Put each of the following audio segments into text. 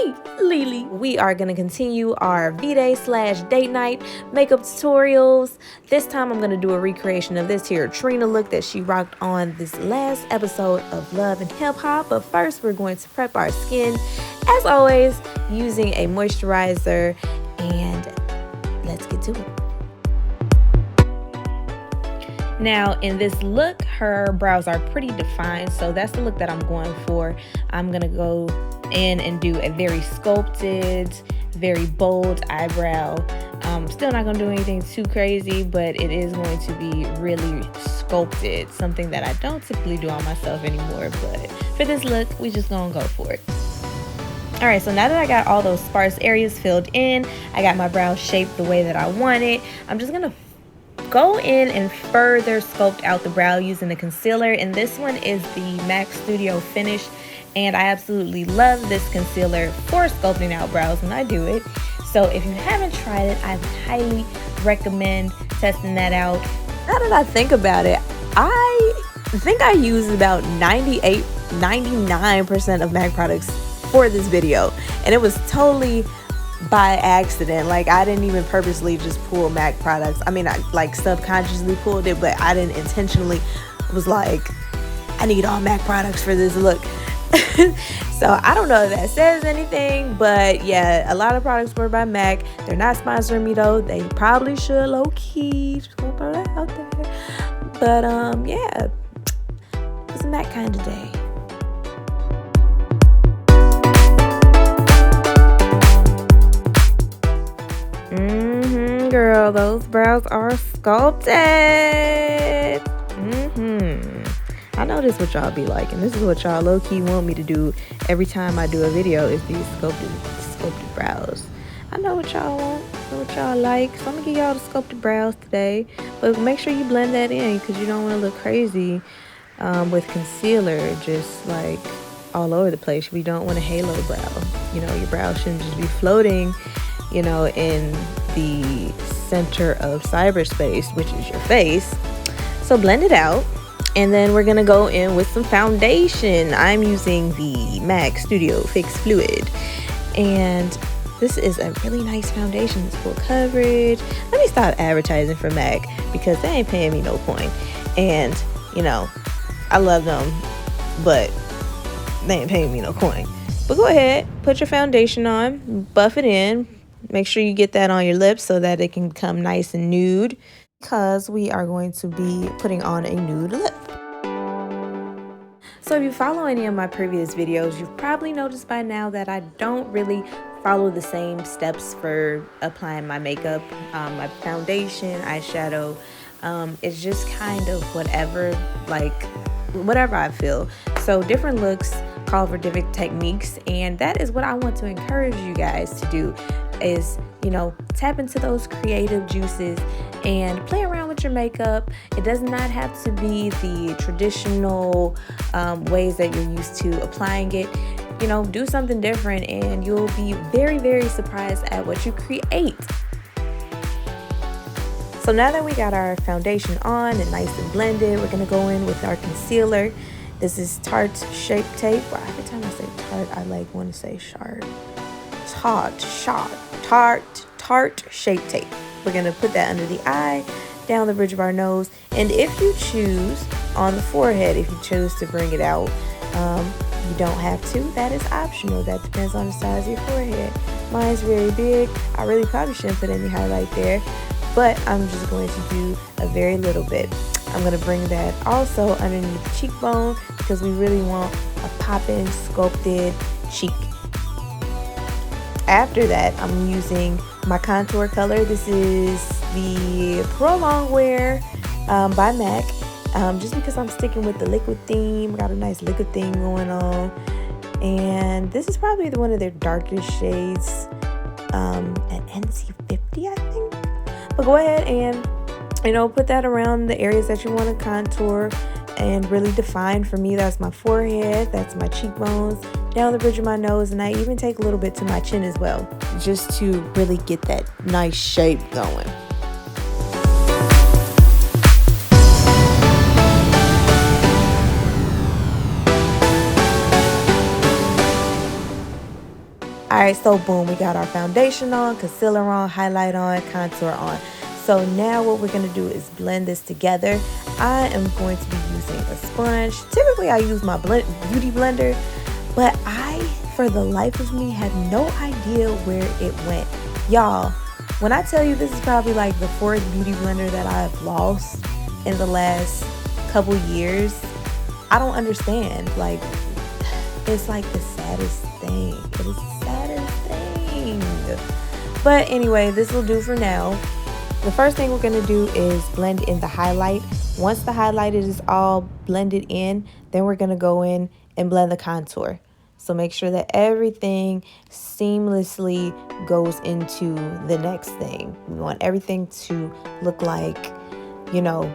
me, Lily. We are going to continue our Vday / date night makeup tutorials. This time I'm going to do a recreation of this here Trina look that she rocked on this last episode of Love and Hip Hop. But first we're going to prep our skin, as always, using a moisturizer, and let's get to it. Now in this look, her brows are pretty defined, so that's the look that I'm going for. I'm gonna go in and do a very sculpted, very bold eyebrow. Still not gonna do anything too crazy, but it is going to be really sculpted, something that I don't typically do on myself anymore, but for this look, we just gonna go for it. All right, so now that I got all those sparse areas filled in, I got my brows shaped the way that I want it, I'm just gonna go in and further sculpt out the brow using the concealer, and this one is the MAC Studio Finish, and I absolutely love this concealer for sculpting out brows when I do it. So if you haven't tried it, I highly recommend testing that out. Now that I think about it, I think I used about 99% of MAC products for this video, and it was totally by accident. Like, I didn't even purposely just pull MAC products. I mean, I like subconsciously pulled it, but I didn't intentionally. Was like, I need all MAC products for this look. So I don't know if that says anything, but yeah, a lot of products were by MAC. They're not sponsoring me though. They probably should, low-key. Just gonna throw that out there. But yeah, it was a MAC kind of day. Girl, those brows are sculpted. I know this is what y'all be liking. This is what y'all low-key want me to do every time I do a video, is these sculpted brows. I know what y'all want, know what y'all like, so I'm gonna give y'all the sculpted brows today. But make sure you blend that in, because you don't want to look crazy with concealer just like all over the place. We don't want a halo brow. You know, your brow shouldn't just be floating, you know, in the center of cyberspace, which is your face. So blend it out, and then we're gonna go in with some foundation. I'm using the MAC Studio Fix Fluid, and this is a really nice foundation. It's full coverage. Let me stop advertising for MAC, because they ain't paying me no coin, and you know, I love them, but they ain't paying me no coin. But go ahead, put your foundation on, buff it in. Make sure you get that on your lips so that it can become nice and nude, because we are going to be putting on a nude lip. So if you follow any of my previous videos, you've probably noticed by now that I don't really follow the same steps for applying my makeup. My foundation, eyeshadow, it's just kind of whatever I feel. So different looks call for different techniques, and that is what I want to encourage you guys to do, is, you know, tap into those creative juices and play around with your makeup. It does not have to be the traditional ways that you're used to applying it. You know, do something different and you'll be very, very surprised at what you create. So now that we got our foundation on and nice and blended, we're gonna go in with our concealer. This is Tarte Shape Tape. Well, every time I say Tarte, I want to say sharp. Tarte Shape Tape. We're gonna put that under the eye, down the bridge of our nose, and if you choose on the forehead, if you choose to bring it out, you don't have to. That is optional. That depends on the size of your forehead. Mine's very big. I really probably shouldn't put any highlight there, but I'm just going to do a very little bit. I'm going to bring that also underneath the cheekbone, because we really want a poppin', sculpted cheek. After that, I'm using my contour color. This is the Prolongwear by MAC, just because I'm sticking with the liquid theme. Got a nice liquid theme going on, and this is probably one of their darkest shades at NC50, I think. But go ahead and, you know, put that around the areas that you want to contour and really define. For me, that's my forehead, that's my cheekbones, down the bridge of my nose, and I even take a little bit to my chin as well, just to really get that nice shape going. Alright, so boom, we got our foundation on, concealer on, highlight on, contour on. So now what we're going to do is blend this together. I am going to be using a sponge. Typically I use my beauty blender, but I, for the life of me, had no idea where it went. Y'all, when I tell you this is probably like the 4th beauty blender that I've lost in the last couple years, I don't understand. Like, it's like the saddest thing. It is the saddest thing. But anyway, this will do for now. The first thing we're going to do is blend in the highlight. Once the highlight is all blended in, then we're going to go in and blend the contour. So make sure that everything seamlessly goes into the next thing. We want everything to look like, you know,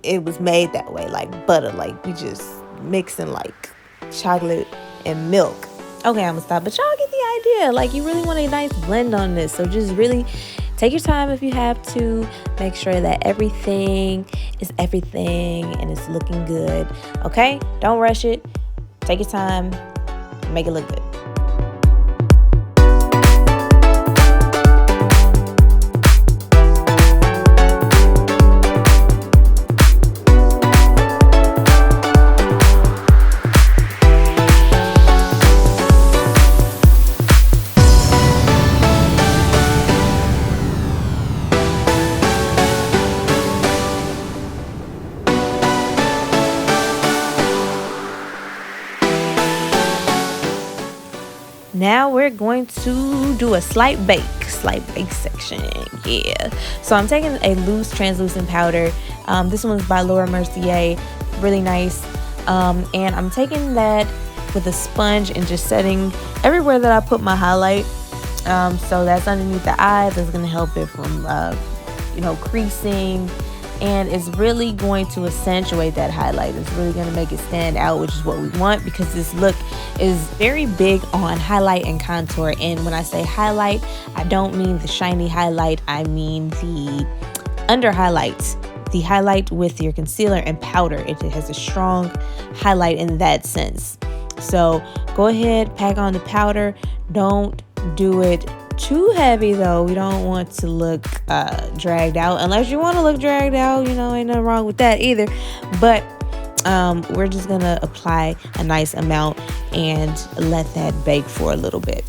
it was made that way, like butter, like we just mixing like chocolate and milk. Okay, I'm gonna stop, but y'all get the idea. Like, you really want a nice blend on this, so just really take your time if you have to. Make sure that everything is everything and it's looking good. Okay, don't rush it. Take your time, make it look good. Now we're going to do a slight bake section. Yeah. So I'm taking a loose translucent powder. This one's by Mercier, really nice. And I'm taking that with a sponge and just setting everywhere that I put my highlight. So that's underneath the eye. That's going to help it from, creasing. And it's really going to accentuate that highlight. It's really going to make it stand out, which is what we want, because this look is very big on highlight and contour. And when I say highlight, I don't mean the shiny highlight. I mean the under highlights, the highlight with your concealer and powder. It has a strong highlight in that sense. So go ahead, pack on the powder. Don't do it too heavy though. We don't want to look dragged out, unless you want to look dragged out, ain't nothing wrong with that either. But we're just gonna apply a nice amount and let that bake for a little bit.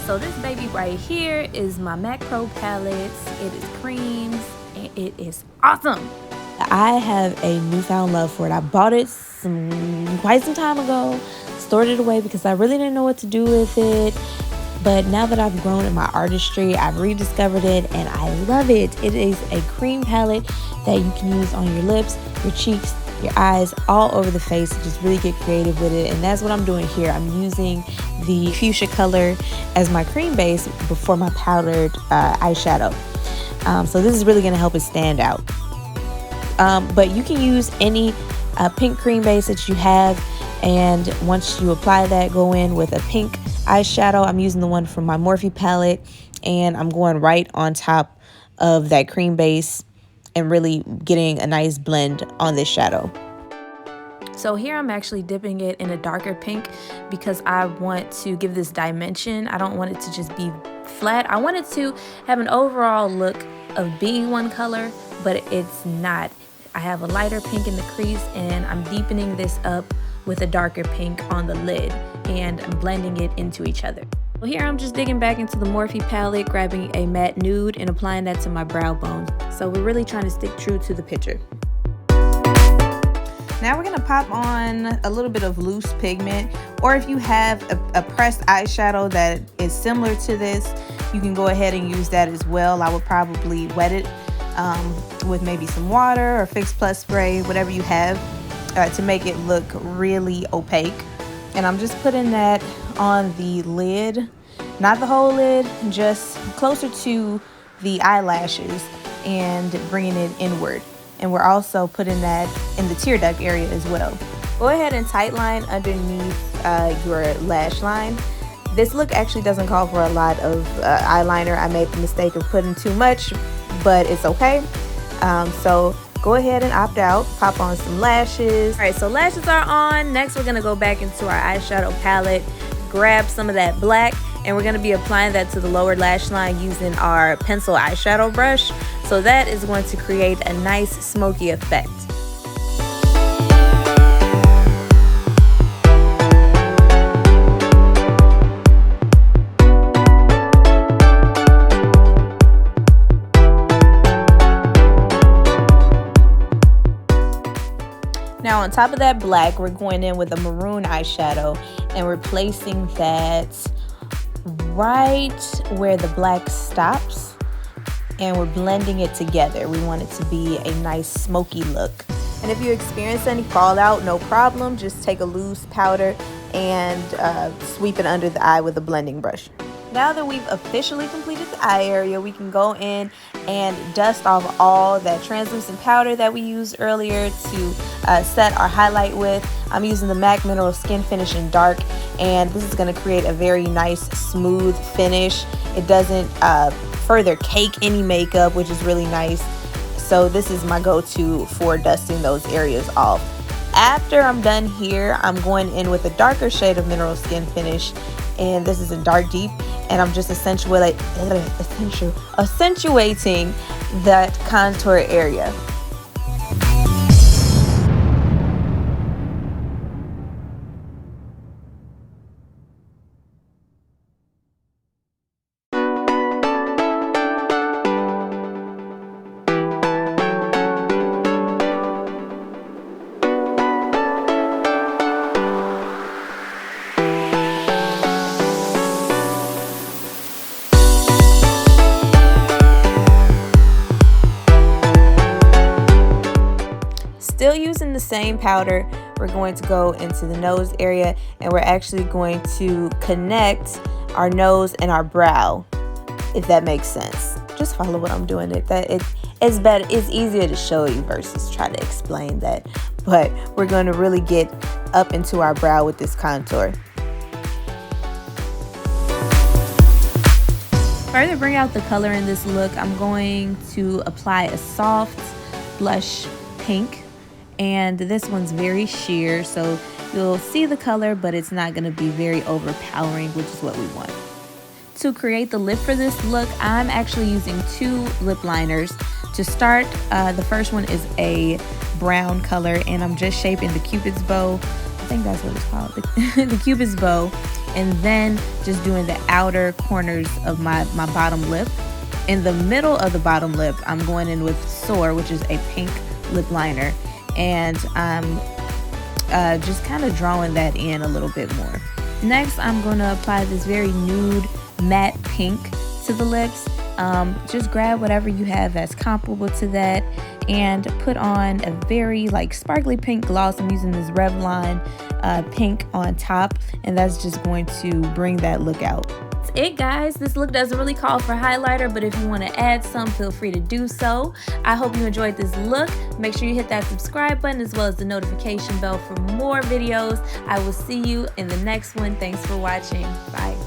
So this baby right here is my Maqpro palettes. It is creams and it is awesome. I have a newfound love for it. I bought it quite some time ago, stored it away because I really didn't know what to do with it. But now that I've grown in my artistry, I've rediscovered it and I love it. It is a cream palette that you can use on your lips, your cheeks, your eyes, all over the face. Just really get creative with it. And that's what I'm doing here. I'm using the fuchsia color as my cream base before my powdered eyeshadow. So this is really going to help it stand out. But you can use any pink cream base that you have. And once you apply that, go in with a pink eyeshadow. I'm using the one from my Morphe palette, and I'm going right on top of that cream base and really getting a nice blend on this shadow. So here I'm actually dipping it in a darker pink because I want to give this dimension. I don't want it to just be flat. I want it to have an overall look of being one color, but it's not. I have a lighter pink in the crease, and I'm deepening this up with a darker pink on the lid, and I'm blending it into each other. Well, here I'm just digging back into the Morphe palette, grabbing a matte nude and applying that to my brow bone. So we're really trying to stick true to the picture. Now we're gonna pop on a little bit of loose pigment, or if you have a pressed eyeshadow that is similar to this, you can go ahead and use that as well. I would probably wet it with maybe some water or Fix Plus spray, whatever you have, to make it look really opaque. And I'm just putting that on the lid, not the whole lid, just closer to the eyelashes and bringing it inward. And we're also putting that in the tear duct area as well. Go ahead and tight line underneath your lash line. This look actually doesn't call for a lot of eyeliner. I made the mistake of putting too much, but it's okay. So go ahead and opt out. Pop on some lashes. All right, so lashes are on. Next, we're gonna go back into our eyeshadow palette, grab some of that black, and we're gonna be applying that to the lower lash line using our pencil eyeshadow brush. So that is going to create a nice smoky effect. Now on top of that black, we're going in with a maroon eyeshadow and we're placing that right where the black stops, and we're blending it together. We want it to be a nice smoky look. And if you experience any fallout, no problem. Just take a loose powder and sweep it under the eye with a blending brush. Now that we've officially completed the eye area, we can go in and dust off all that translucent powder that we used earlier to set our highlight with. I'm using the MAC Mineral Skin Finish in Dark, and this is going to create a very nice smooth finish. It doesn't further cake any makeup, which is really nice. So this is my go-to for dusting those areas off. After I'm done here, I'm going in with a darker shade of Mineral Skin Finish, and this is in Dark Deep, and I'm just accentuating that contour area. Still using the same powder, we're going to go into the nose area, and we're actually going to connect our nose and our brow, if that makes sense. Just follow what I'm doing. It's better. It's easier to show you versus try to explain that. But we're going to really get up into our brow with this contour. Further bring out the color in this look, I'm going to apply a soft blush pink. And this one's very sheer, so you'll see the color, but it's not going to be very overpowering, which is what we want. To create the lip for this look, I'm actually using two lip liners. To start, the first one is a brown color, and I'm just shaping the Cupid's bow. I think that's what it's called, the Cupid's bow. And then just doing the outer corners of my bottom lip. In the middle of the bottom lip, I'm going in with Soar, which is a pink lip liner. And I'm just kind of drawing that in a little bit more. Next, I'm going to apply this very nude matte pink to the lips. Just grab whatever you have that's comparable to that and put on a very sparkly pink gloss. I'm using this Revlon pink on top, and that's just going to bring that look out. It, guys. This look doesn't really call for highlighter, but if you want to add some, feel free to do so. I hope you enjoyed this look. Make sure you hit that subscribe button as well as the notification bell for more videos. I will see you in the next one. Thanks for watching. Bye.